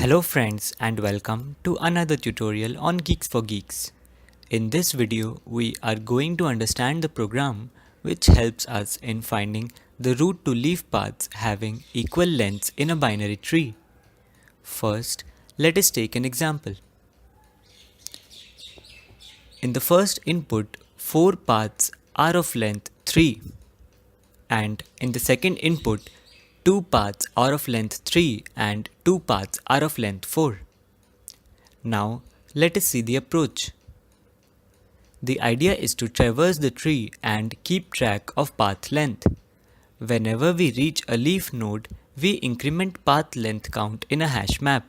Hello friends and welcome to another tutorial on Geeks for Geeks. In this video, we are going to understand the program which helps us in finding the root to leaf paths having equal lengths in a binary tree. First, let us take an example. In the first input, 4 paths are of length 3, and in the second input, 2 paths are of length 3 and 2 paths are of length 4. Now, let us see the approach. The idea is to traverse the tree and keep track of path length. Whenever we reach a leaf node, we increment path length count in a hash map.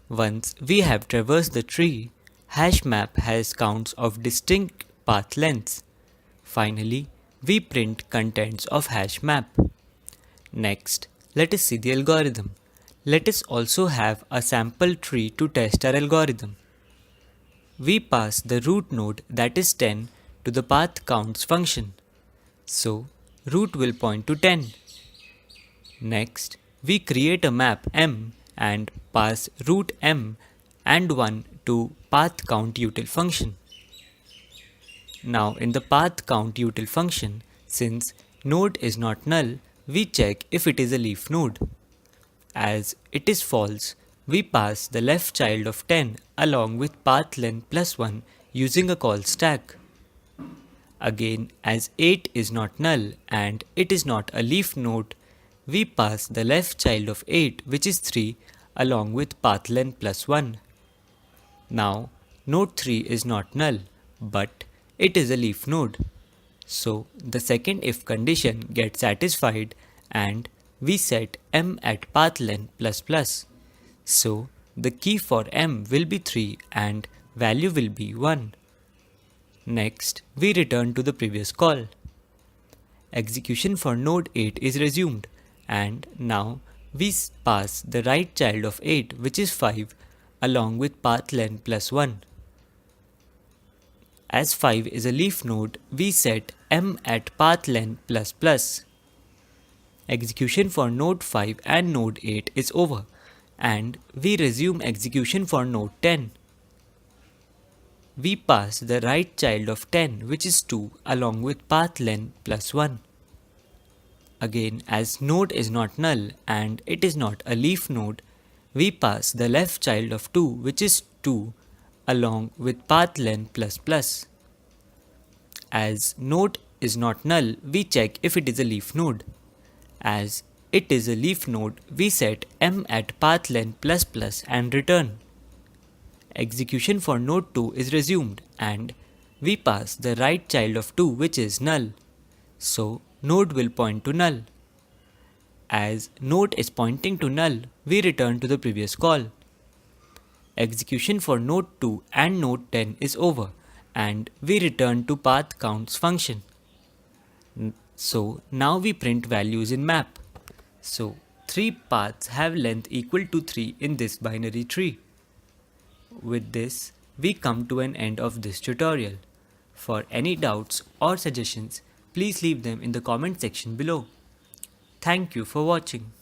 Once we have traversed the tree, hash map has counts of distinct path lengths. Finally, we print contents of hash map. Next, let us see the algorithm. Let us also have a sample tree to test our algorithm. We pass the root node, that is 10, to the path counts function. So, root will point to 10. Next, we create a map M and pass root M and 1 to path count util function. Now in the path count util function, since node is not null, we check if it is a leaf node. As it is false, we pass the left child of 10 along with path length plus 1 using a call stack. Again, as 8 is not null and it is not a leaf node, we pass the left child of 8, which is 3, along with path length plus 1. Now, node 3 is not null, but it is a leaf node. So, the second if condition gets satisfied and we set m at path length plus plus. So, the key for m will be 3 and value will be 1. Next, we return to the previous call. Execution for node 8 is resumed and now we pass the right child of 8, which is 5, along with path length plus 1. As 5 is a leaf node, we set m at path length plus plus. Execution for node 5 and node 8 is over and we resume execution for node 10. We pass the right child of 10, which is 2, along with path length plus 1. Again, as node is not null and it is not a leaf node, we pass the left child of 2, which is 2, along with path length plus plus. As node is not null, we check if it is a leaf node. As it is a leaf node, we set m at path length plus plus and return. Execution for node 2 is resumed and we pass the right child of 2, which is null. So, node will point to null. As node is pointing to null, we return to the previous call. Execution for node 2 and node 10 is over and we return to path counts function. So now we print values in map. So 3 paths have length equal to 3 in this binary tree. With this, we come to an end of this tutorial. For any doubts or suggestions, please leave them in the comment section below. Thank you for watching.